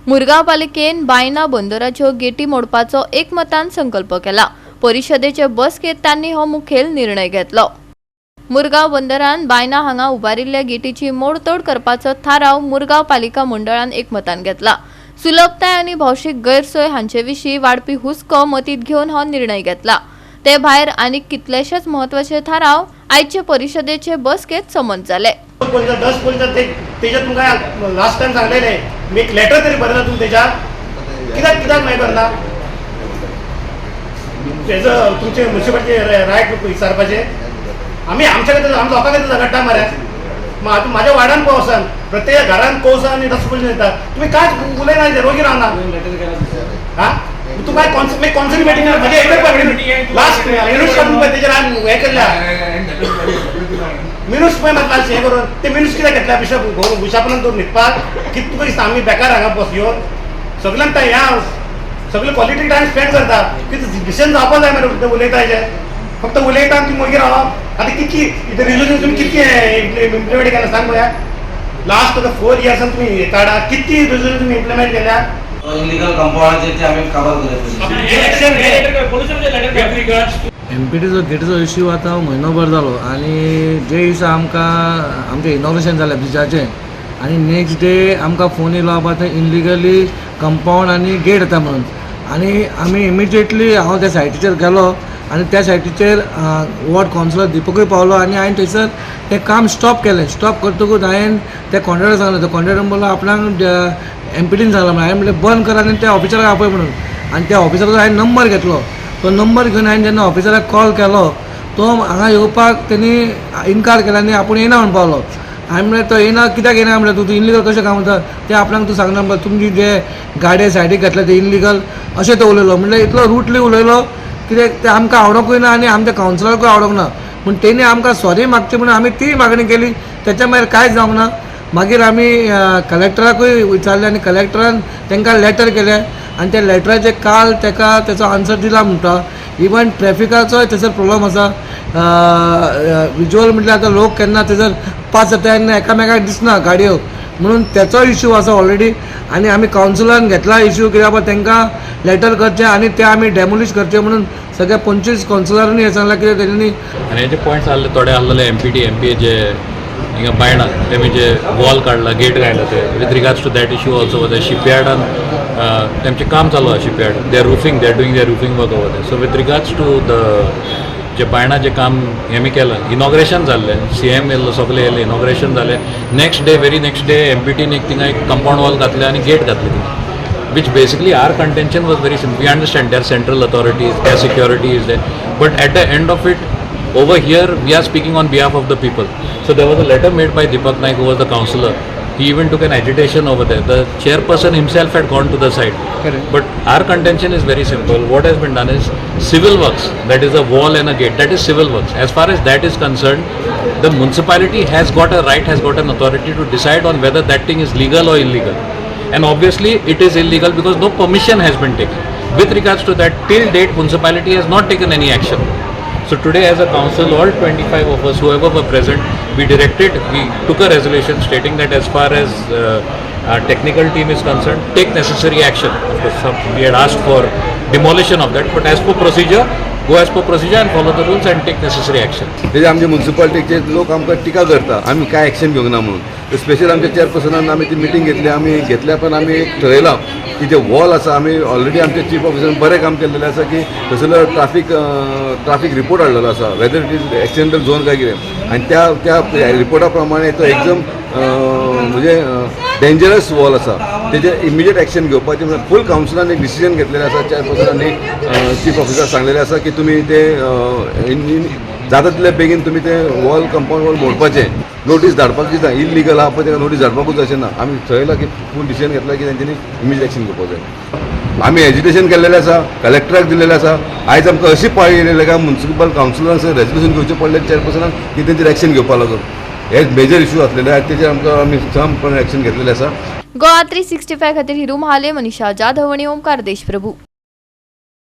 मुरगांव पालिकेन बायना बंदराच्यो गेटी मोडपाचो एकमतान संकल्प केला। परिशदेचे बसकेत त्यांनी हो मुखेल निर्णय घेतलो। मुरगांव बंदरान बायना हांगा उबारिल्ल्या गेटीची मोडतोड करपाचो थाराव मुरगांव पालिका मंडळान एकमतान घेतला। सुलभताय आनी भौशीक गैरसोय हांचे विशीं वाडपी हुस्को मतीत घेवन हो निर्णय घेतला। ते भायर आनीक कितलेशेच म्हत्वाचे थाराव आयचे परिशदेचे बसकेत संमत जाले। लास्ट टाइम सांगलेले मी एक लेटर तरी बरयला तुम्ही त्याच्यात कित्याक नाही भरला त्याचं तुमचे म्युन्सिपालिटी रायट विचारपाचे आम्ही आमच्या लोकांकडे झगडटा मरे मग माझ्या वाड्यान पावसान प्रत्येक घरान कोवसा आणि डस्टबिन येतात तुम्ही काय उलयना रोगी रावना हा तू काय कॉन्सर्ट मीटिंग म्हणजे एकच लास्ट मिनिट काढून त्याच्यावर हे केल्या मिनुस पळय म्हाका हे करून ते मिनुस कित्याक घेतल्या बिशापनान तो न्हिदपाक कितू पयस आमी बेकार हांगा बस येवन सगळ्यांक ह्या सगळे क्वॉलिटी टायम स्पेंड करता कितें डिसिजन जावपाक जाय मरे उलयता हेजे फक्त उलयता आनी तुमी मागीर रावप आतां कितकी रिजल्यूशन तुमी कितकी इम्प्लिमेंट केला सांग पळया लास्ट 4 इयर्सान तुमी हे काडा कितकी रिजल्यूशन तुमी इम्प्लिमेंट केल्या इल्लीगल कंपाउंडाचे ते आम्ही कव्हर करत एमपीटीचो गेटीचो इश्यू आतां म्हयनोभर जालो आनी जे दिसा आमकां आमचें इनॉग्रेशन जालें ब्रिजाचें आनी नेक्स्ट डे आमकां फोन येयलो बाबा थंय इनलिगली कंपाउंड आनी गेट येता म्हणून आनी आमी इमिजिएटली हांव त्या सायटीचेर गेलो आनी त्या सायटीचेर वॉर्ड कावन्सिलर दिपकूय पावलो आनी हांवें थंयसर तें काम स्टॉप केलें। स्टॉप करतकूच हांवें त्या कॉन्ट्रॅक्टर सांगलें तो कॉन्ट्रॅक्टर म्हणलो आपणाक एमपीटीन सांगलो हांवें म्हणलें बंद कर आनी त्या ऑफिसराक आपय म्हणून आनी त्या ऑफिसराचो हांवें नंबर घेतलो तो नंबर घेवन हांवें जेन्ना ऑफिसराक कॉल केलो तो हांगा येवपाक तेणी इन्कार केला आनी आपूण येना म्हणून पावलो। हांवें म्हणलें तो येना कित्याक येना म्हणलें तूं इनलिगल कशें काम करता तें आपणाक तूं सांगना म्हणल्यार तुमची जे गाडये सायडीक घातले ते इनलिगल अशें तो उलयलो। म्हणल्यार इतलो रुटली उलयलो कित्याक तें आमकां आवडोंकूय ना आनी आमच्या कावन्सिलराकूय आवडोंक ना पूण तेणी आमकां सॉरी मागचें म्हणून आमी ती मागणी केली तेच्या मागीर कांयच जावंक ना। मागीर आमी कलेक्टराकूय विचारलें आनी कलेक्टरान तांकां लेटर केलें आनी त्या लेटराचेर काल ताका तेचो आन्सर दिला म्हणटा। इवन ट्रॅफिकाचोय थंयसर प्रॉब्लम आसा विज्युअल म्हटल्यार आतां लोक केन्ना थंयसर पास जाता आनी एकामेकाक दिसना गाडयो म्हणून तेचो इश्यू आसा ऑलरेडी आनी आमी कावन्सिलान घेतला इश्यू कित्याक बाबा तांकां लेटर करचें आनी तें आमी डेमोलिश करचें म्हणून सगळ्या 25 कावन्सिलरांनी हें सांगलां कित्याक तेणी आनी हेजे पॉयंट्स आसले थोडे आसलेले एमपीए जे हिंगा बायणा तेमी जे वॉल काडला गेट काडला ते with regards to that issue also over शिपयार्डान तेमचें काम चालू आसा shipyard they are doing their roofing work over there so with regards to the जे बायणा जे काम हेमी केलां इनॉग्रेशन जाल्लें CM येयल्लो सगळे येयले इनॉग्रेशन जालें वेरी नेक्स्ट डे एमपीटीन एक थिंगा एक कंपाउंड वॉल घातलें आनी गेट घातली थिंगा which basically our contention was very simple. We understand there are central authorities, their security is there, but at the end of it, over here we are speaking on behalf of the people. So there was a letter made by Deepak Naik, who was the councillor. He even took an agitation over there. The chairperson himself had gone to the site. Correct. But our contention is very simple. What has been done is civil works, that is a wall and a gate, that is civil works. As far as that is concerned, the municipality has got a right, has got an authority to decide on whether that thing is legal or illegal. And obviously it is illegal because no permission has been taken. With regards to that, till date municipality has not taken any action. So today as a council, all 25 of us, whoever were present, we took a resolution stating that as far as our technical team is concerned, take necessary action. Of course, we had asked for demolition of that, but as per procedure, go as per procedure and follow the rules and take necessary action. तेजे आमचे म्युन्सिपालिटीचे लोक आमकां टिका करता आमी काय action घेवंक ना म्हणून स्पेशल आमच्या चेअरपर्सनान आमी ती मिटींग घेतली आमी घेतल्या पण आमी एक ठरयलां की जे वॉल आसा आमी ऑलरेडी आमच्या चीफ ऑफिसरान बरें काम केल्लेलें आसा की थंयसरलो ट्राफीक रिपोर्ट हाडलेलो आसा whether it is accidental zone काय कितें आनी त्या रिपोर्टा प्रमाणे तो एकदम म्हणजे डेंजरस वॉल आसा तेजे इमिजिएट एक्शन घेवपाचें म्हणजे फूल कावन्सिलान एक डिसिजन घेतलेलें आसा चेअरपर्सनांनी चीफ ऑफिसर सांगलेलें आसा की तुमी ते जाता तितले बेगीन तुमी ते वॉल कंपाउंड वॉल मोडपाचें नोटीस धाडपाक दिता इल्लीगल आहा पळय ताका नोटीस धाडपाकूच अशें ना आमी थंयला की फूल डिसिजन घेतला की तेंच्यांनी इमिजिएट एक्शन घेवपाक जाय। आमी एजिटेशन केल्लेलें आसा कलेक्टराक दिल्लेलें आसा आयज आमकां अशी पाळी येयलेली काय म्युन्सिपल कावन्सिलरान रेजोल्युशन घेवचें पडलें चेअरपर्सनान की तेंचेर एक्शन घेवपा लागून हे मेजर इश्यू आसलेले आयज तेजेर आमकां आमी संपूर्ण एक्शन घेतलेलें आसा। गोवा 365 खातीर हिरू महाले, मनीषा जाधव आनी ओमकार देशप्रभू।